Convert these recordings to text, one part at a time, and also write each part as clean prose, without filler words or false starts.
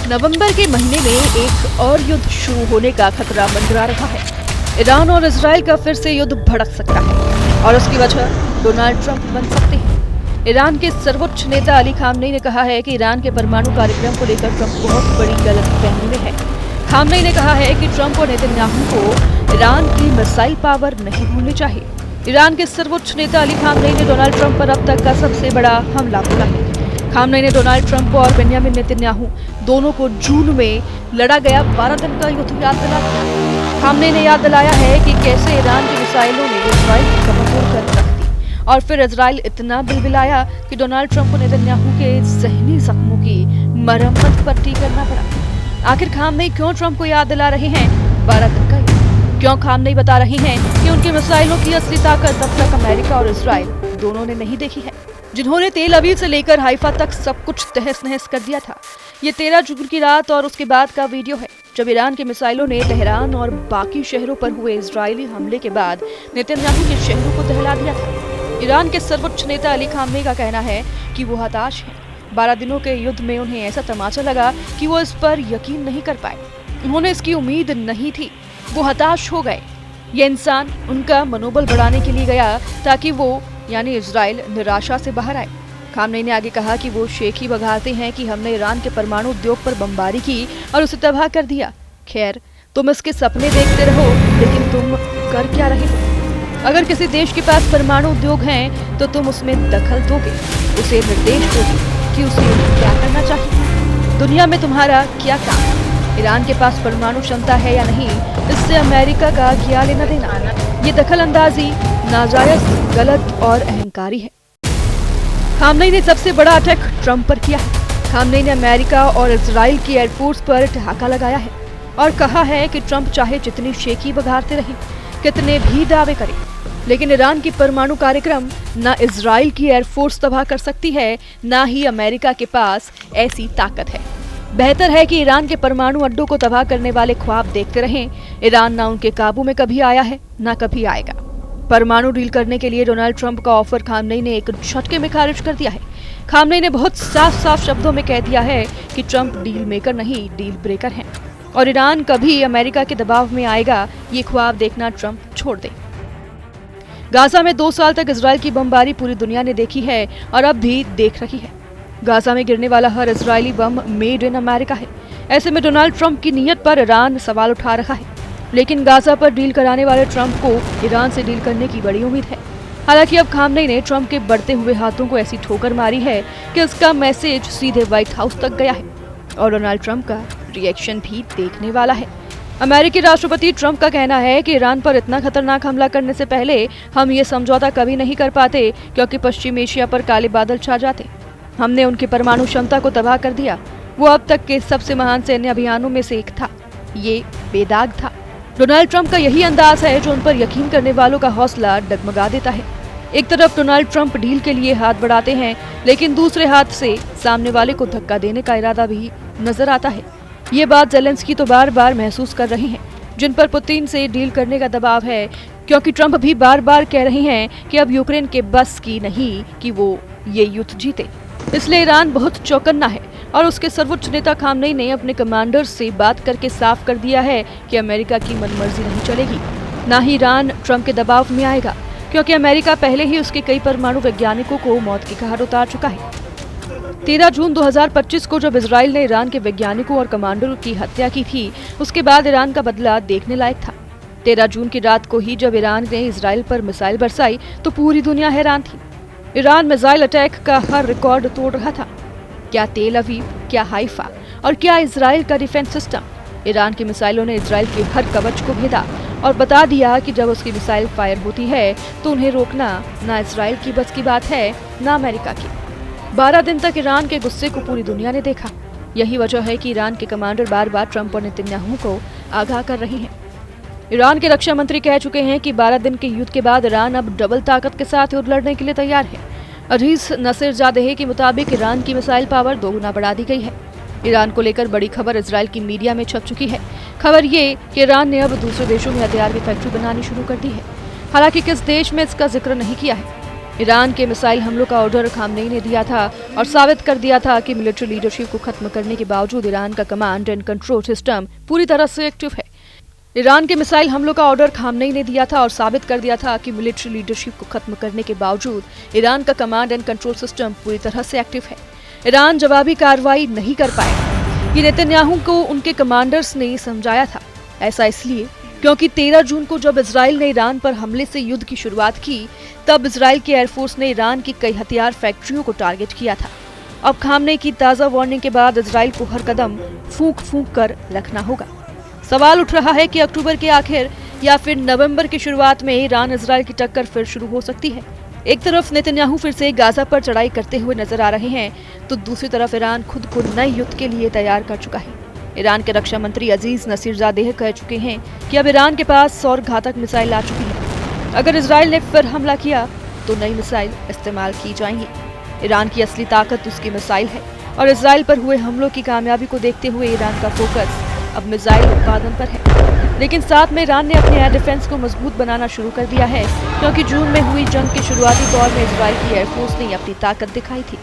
नवंबर के महीने में एक और युद्ध शुरू होने का खतरा मंडरा रहा है। ईरान और इजराइल का फिर से युद्ध भड़क सकता है और उसकी वजह डोनाल्ड ट्रंप बन सकते हैं। ईरान के सर्वोच्च नेता अली खामनेई ने कहा है कि ईरान के परमाणु कार्यक्रम को लेकर ट्रंप बहुत बड़ी गलतफहमी में है। खामनेई ने कहा है कि ट्रंप और नेतन्याहू को ईरान की मिसाइल पावर नहीं भूलनी चाहिए। ईरान के सर्वोच्च नेता अली खामनेई ने डोनाल्ड ट्रंप पर अब तक का सबसे बड़ा हमला बोला है। खामनेई ने डोनाल्ड ट्रंप और बेंजामिन नेतन्याहू दोनों को जून में लड़ा गया 12 दिन का युद्ध याद दिला दिया। खामनेई ने याद दिलाया है कि कैसे ईरान की मिसाइलों ने इजराइल की कमजोर कर रख दी और फिर इजराइल इतना बिलबिलाया कि डोनाल्ड ट्रंप को नेतन्याहू के ज़हनी जख्मों की मरम्मत पट्टी करना पड़ा। आखिर खामनेई क्यों ट्रंप को याद दिला रहे हैं 12 दिन का युद्ध? क्यों खामनेई बता रही हैं कि उनकी मिसाइलों की असली ताकत अब तक अमेरिका और इजराइल दोनों ने नहीं देखी है, जिन्होंने तेल अवीव से लेकर हाइफा तक सब कुछ तहस नहस कर दिया था। ये 13 जून की रात और उसके बाद का वीडियो है, जब ईरान की मिसाइलों ने तेहरान और बाकी शहरों पर हुए इजरायली हमले के बाद नेतन्याहू के शहरों को दहला दिया था। ईरान के सर्वोच्च नेता अली खामनेई का कहना है कि वो हताश हैं। 12 दिनों के युद्ध में उन्हें ऐसा तमाचा लगा कि वो इस पर यकीन नहीं कर पाए। उन्होंने इसकी उम्मीद नहीं थी, वो हताश हो गए। ये इंसान उनका मनोबल बढ़ाने के लिए गया ताकि वो यानी इजराइल निराशा से बाहर आए। खामनेई ने आगे कहा कि वो शेखी बघारते हैं कि हमने ईरान के परमाणु उद्योग पर बमबारी की और उसे तबाह कर दिया। खैर, तुम इसके सपने देखते रहो, लेकिन तुम कर क्या रहे हो? अगर किसी देश के पास परमाणु उद्योग हैं, तो तुम उसमें दखल दोगे, उसे निर्देश दोगे कि उसे क्या करना चाहिए। दुनिया में तुम्हारा क्या काम? ईरान के पास परमाणु क्षमता है या नहीं, इससे अमेरिका का क्या लेना देना? ये दखल अंदाजी नाजायज, गलत और अहंकारी है। खामनेई ने सबसे बड़ा अटैक ट्रंप पर किया है। खामनेई ने अमेरिका और इजराइल की एयरफोर्स पर ठहाका लगाया है और कहा है कि ट्रंप चाहे जितनी शेखी बघारते रहें, कितने भी दावे करें, लेकिन ईरान की परमाणु कार्यक्रम न इजराइल की एयरफोर्स तबाह कर सकती है, न ही अमेरिका के पास ऐसी ताकत है। बेहतर है कि ईरान के परमाणु अड्डों को तबाह करने वाले ख्वाब देखते रहें। ईरान ना उनके काबू में कभी आया है, ना कभी आएगा। परमाणु डील करने के लिए डोनाल्ड ट्रंप का ऑफर खामनेई ने एक झटके में खारिज कर दिया है। खामनेई ने बहुत साफ शब्दों में कह दिया है कि ट्रंप डील मेकर नहीं, डील ब्रेकर हैं और ईरान कभी अमेरिका के दबाव में आएगा, ये ख्वाब देखना ट्रंप छोड़ दे। गाजा में 2 साल तक इजराइल की बमबारी पूरी दुनिया ने देखी है और अब भी देख रही है। गाजा में गिरने वाला हर Israeli bomb made in America है। ऐसे में डोनाल्ड ट्रंप की नीयत पर ईरान सवाल उठा रहा है, लेकिन गाजा पर डील कराने वाले ट्रंप को ईरान से डील करने की बड़ी उम्मीद है। हालांकि अब खामनेई ने ट्रंप के बढ़ते हुए हाथों को ऐसी ठोकर मारी है कि इसका मैसेज सीधे व्हाइट हाउस तक गया है और डोनाल्ड ट्रंप का रिएक्शन भी देखने वाला है। अमेरिकी राष्ट्रपति ट्रंप का कहना है कि ईरान पर इतना खतरनाक हमला करने से पहले हम ये समझौता कभी नहीं कर पाते, क्योंकि पश्चिम एशिया पर काले बादल छा जाते। हमने उनकी परमाणु क्षमता को तबाह कर दिया। वो अब तक के सबसे महान सैन्य अभियानों में से एक था। ये बेदाग था। डोनाल्ड ट्रंप का यही अंदाज है जो उन पर यकीन करने वालों का हौसला डगमगा देता है। एक तरफ डोनाल्ड ट्रंप डील के लिए हाथ बढ़ाते हैं, लेकिन दूसरे हाथ से सामने वाले को धक्का देने का इरादा भी नजर आता है। ये बात ज़ेलेंस्की तो बार बार महसूस कर रहे हैं, जिन पर पुतिन से डील करने का दबाव है, क्योंकि ट्रंप भी बार बार कह रहे हैं कि अब यूक्रेन के बस की नहीं कि वो ये युद्ध जीते। इसलिए ईरान बहुत चौकन्ना है और उसके सर्वोच्च नेता खामनेई ने अपने कमांडर्स से बात करके साफ कर दिया है कि अमेरिका की मनमर्जी नहीं चलेगी। ना ही ईरान ट्रंप के दबाव में आएगा, क्योंकि अमेरिका पहले ही उसके कई परमाणु वैज्ञानिकों को मौत की कगार उतार चुका है। 13 जून 2025 को जब इजराइल ने ईरान के वैज्ञानिकों और कमांडरों की हत्या की थी, उसके बाद ईरान का बदला देखने लायक था। 13 जून की रात को ही जब ईरान ने इजराइल पर मिसाइल बरसाई तो पूरी दुनिया हैरान थी। ईरान मिसाइल अटैक का हर रिकॉर्ड तोड़ रहा था। क्या तेल अवीव, क्या हाइफा और क्या इजराइल का डिफेंस सिस्टम। ईरान की मिसाइलों ने इजराइल के हर कवच को भेदा और बता दिया कि जब उसकी मिसाइल फायर होती है तो उन्हें रोकना ना इजराइल की बस की बात है, ना अमेरिका की। 12 दिन तक ईरान के गुस्से को पूरी दुनिया ने देखा। यही वजह है कि ईरान के कमांडर बार बार ट्रंप और नेतन्याहू को आगाह कर रहे हैं। ईरान के रक्षा मंत्री कह चुके हैं कि 12 दिन के युद्ध के बाद ईरान अब डबल ताकत के साथ युद्ध लड़ने के लिए तैयार है। अजीज नसीरजादेह के मुताबिक ईरान की मिसाइल पावर 2 गुना बढ़ा दी गई है। ईरान को लेकर बड़ी खबर इजराइल की मीडिया में छप चुकी है। खबर ये कि ईरान ने अब दूसरे देशों में हथियार की फैक्ट्री बनानी शुरू कर दी है। हालांकि किस देश में इसका जिक्र नहीं किया है। ईरान के मिसाइल हमलों का ऑर्डर खामनेई ने दिया था और साबित कर दिया था कि मिलिट्री लीडरशिप को खत्म करने के बावजूद ईरान का कमांड एंड कंट्रोल सिस्टम पूरी तरह से एक्टिव है। ईरान के मिसाइल हमलों का ऑर्डर खामनेई ने दिया था और साबित कर दिया था कि मिलिट्री लीडरशिप को खत्म करने के बावजूद ईरान का कमांड एंड कंट्रोल सिस्टम पूरी तरह से एक्टिव है। ईरान जवाबी कार्रवाई नहीं कर पाएगा। ये नेतन्याहू को उनके कमांडर्स ने समझाया था। ऐसा इसलिए क्योंकि 13 जून को जब इजराइल ने ईरान पर हमले से युद्ध की शुरुआत की, तब इजराइल की एयरफोर्स ने ईरान की कई हथियार फैक्ट्रियों को टारगेट किया था। अब खामनेई की ताज़ा वार्निंग के बाद इजराइल को हर कदम फूंक फूंक कर रखना होगा। सवाल उठ रहा है कि अक्टूबर के आखिर या फिर नवंबर की शुरुआत में ईरान इजराइल की टक्कर फिर शुरू हो सकती है। एक तरफ नेतन्याहू फिर से गाजा पर चढ़ाई करते हुए नजर आ रहे हैं, तो दूसरी तरफ ईरान खुद को नए युद्ध के लिए तैयार कर चुका है। ईरान के रक्षा मंत्री अजीज नसीरजादेह कह चुके हैं कि अब ईरान के पास 100 घातक मिसाइल आ चुकी है। अगर इजराइल ने फिर हमला किया तो नई मिसाइल इस्तेमाल की जाएंगी। ईरान की असली ताकत उसकी मिसाइल है और इजराइल पर हुए हमलों की कामयाबी को देखते हुए ईरान का फोकस अब मिसाइल उत्पादन पर है। लेकिन साथ में ईरान ने अपने एयर डिफेंस को मजबूत बनाना शुरू कर दिया है, क्योंकि जून में हुई जंग के शुरुआती दौर में इजराइल की एयरफोर्स ने अपनी ताकत दिखाई थी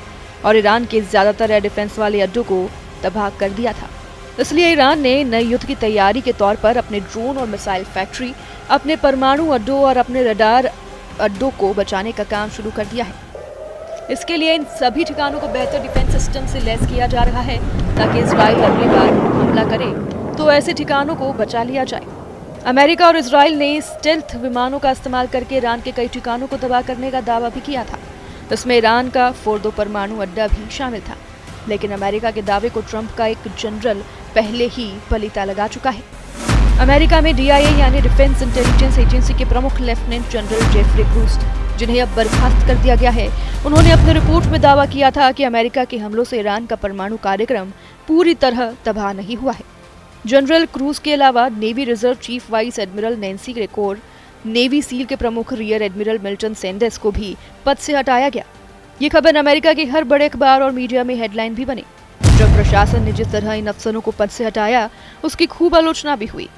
और ईरान के ज्यादातर एयर डिफेंस वाले अड्डों को तबाह कर दिया था। इसलिए ईरान ने नए युद्ध की तैयारी के तौर पर अपने ड्रोन और मिसाइल फैक्ट्री, अपने परमाणु अड्डों और अपने रडार अड्डों को बचाने का काम शुरू कर दिया है। इसके लिए इन सभी ठिकानों को बेहतर डिफेंस सिस्टम से लैस किया जा रहा है, ताकि इजराइल अगली बार हमला करे तो ऐसे ठिकानों को बचा लिया जाए। अमेरिका और इजराइल ने स्टेल्थ विमानों का इस्तेमाल करके ईरान के कई ठिकानों को तबाह करने का दावा भी किया था। इसमें ईरान का फोर्दो परमाणु अड्डा भी शामिल था, लेकिन अमेरिका के दावे को ट्रंप का एक जनरल पहले ही पलीता लगा चुका है। अमेरिका में DIA यानी डिफेंस इंटेलिजेंस एजेंसी के प्रमुख लेफ्टिनेंट जनरल जेफरी क्रूज, जिन्हें अब बर्खास्त कर दिया गया है, उन्होंने अपनी रिपोर्ट में दावा किया था कि अमेरिका के हमलों से ईरान का परमाणु कार्यक्रम पूरी तरह तबाह नहीं हुआ है। जनरल क्रूज के अलावा navy reserve chief vice admiral Nancy ग्रेकोर, नेवी सील के प्रमुख रियर एडमिरल मिल्टन सेंडेस को भी पद से हटाया गया। ये खबर अमेरिका के हर बड़े अखबार और मीडिया में हेडलाइन भी बनी। ट्रंप प्रशासन ने जिस तरह इन अफसरों को पद से हटाया, उसकी खूब आलोचना भी हुई,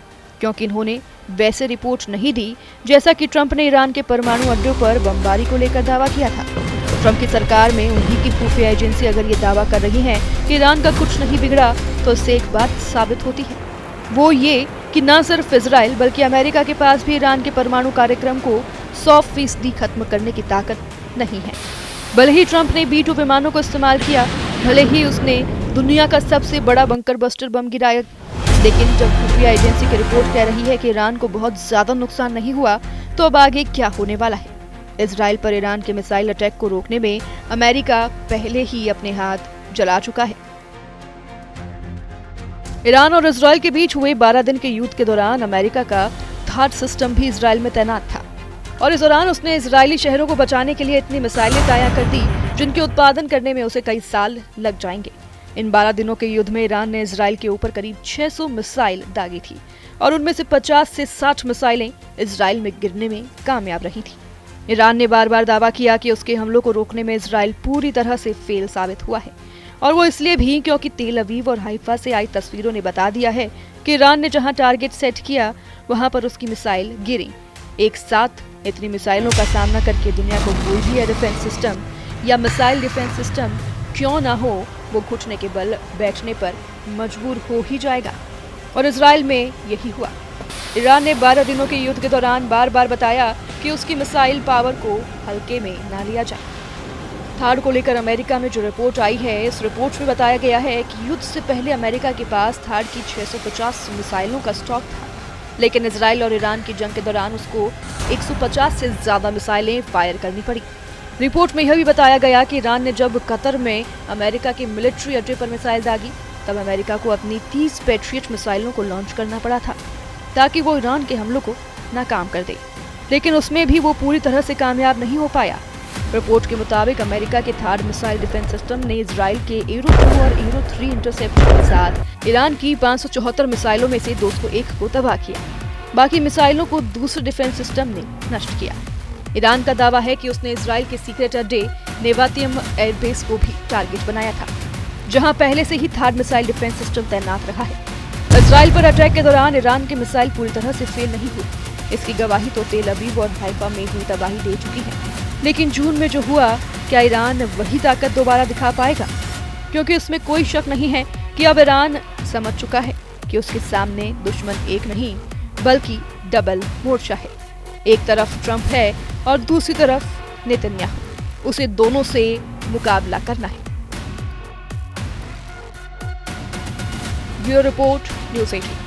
क्योंकि इन्होंने वैसे रिपोर्ट नहीं दी जैसा कि ट्रंप ने ईरान के परमाणु अड्डों पर बमबारी को लेकर दावा किया था। ट्रंप की सरकार में उन्हीं की खुफिया एजेंसी अगर ये दावा कर रही है कि ईरान का कुछ नहीं बिगड़ा, तो इससे एक बात साबित होती है, वो ये कि न सिर्फ इजराइल बल्कि अमेरिका के पास भी ईरान के परमाणु कार्यक्रम को 100% खत्म करने की ताकत नहीं है। भले ही ट्रंप ने B-2 विमानों को इस्तेमाल किया, भले ही उसने दुनिया का सबसे बड़ा बंकर बस्टर बम गिराया, लेकिन जब खुफिया एजेंसी की रिपोर्ट कह रही है कि ईरान को बहुत ज्यादा नुकसान नहीं हुआ, तो अब आगे क्या होने वाला है? इजराइल पर ईरान के मिसाइल अटैक को रोकने में अमेरिका पहले ही अपने हाथ जला चुका है। ईरान और इजराइल के बीच हुए 12 दिन के युद्ध के दौरान अमेरिका का थाड सिस्टम भी इजराइल में तैनात था और इस दौरान उसने इजरायली शहरों को बचाने के लिए इतनी मिसाइलें तैयार कर दी जिनके उत्पादन करने में उसे कई साल लग जाएंगे। इन 12 दिनों के युद्ध में ईरान ने इजराइल के ऊपर करीब 600 मिसाइल दागी थी और उनमें से 50 से 60 मिसाइलें इजराइल में गिरने में कामयाब रही थी। ईरान ने बार बार दावा किया कि उसके हमलों को रोकने में इजराइल पूरी तरह से फेल साबित हुआ है, और वो इसलिए भी क्योंकि तेल अवीव और हाइफा से आई तस्वीरों ने बता दिया है कि ईरान ने जहां टारगेट सेट किया वहां पर उसकी मिसाइल गिरी। एक साथ इतनी मिसाइलों का सामना करके दुनिया को कोई भी एयर डिफेंस सिस्टम या मिसाइल डिफेंस सिस्टम क्यों ना हो, वो घुटने के बल बैठने पर मजबूर हो ही जाएगा, और इजराइल में यही हुआ। ईरान ने 12 दिनों के युद्ध के दौरान बार बार बताया कि उसकी मिसाइल पावर को हल्के में ना लिया जाए। थाड को लेकर अमेरिका में जो रिपोर्ट आई है, इस रिपोर्ट में बताया गया है कि युद्ध से पहले अमेरिका के पास थाड की 650 मिसाइलों का स्टॉक था, लेकिन इजराइल और ईरान की जंग के दौरान उसको 150 से ज्यादा मिसाइलें फायर करनी पड़ी। रिपोर्ट में यह भी बताया गया कि ईरान ने जब कतर में अमेरिका के मिलिट्री अड्डे पर मिसाइल दागी, तब अमेरिका को अपनी 30 पैट्रियट मिसाइलों को लॉन्च करना पड़ा था ताकि वो ईरान के हमलों को नाकाम कर दे, लेकिन उसमें भी वो पूरी तरह से कामयाब नहीं हो पाया। रिपोर्ट के मुताबिक अमेरिका के थाड मिसाइल डिफेंस सिस्टम ने इजराइल के एरो 2 और एरो 3 इंटरसेप्टर के साथ ईरान की 574 मिसाइलों में से 201 को तबाह किया। बाकी मिसाइलों को दूसरे डिफेंस सिस्टम ने नष्ट किया। ईरान का दावा है कि उसने इजराइल के सीक्रेट अड्डे नेवातियम एयरबेस को भी टारगेट बनाया था, जहां पहले से ही थाड मिसाइल डिफेंस सिस्टम तैनात रहा है। इजराइल पर अटैक के दौरान ईरान की मिसाइल पूरी तरह से फेल नहीं हुई। इसकी गवाही तो तेल अवीव और हाइफा में हुई तबाही दे चुकी है। लेकिन जून में जो हुआ, क्या ईरान वही ताकत दोबारा दिखा पाएगा? क्योंकि इसमें कोई शक नहीं है कि अब ईरान समझ चुका है कि उसके सामने दुश्मन एक नहीं बल्कि डबल मोर्चा है। एक तरफ ट्रंप है और दूसरी तरफ नेतन्याहू। उसे दोनों से मुकाबला करना है। Bureau report, news 18।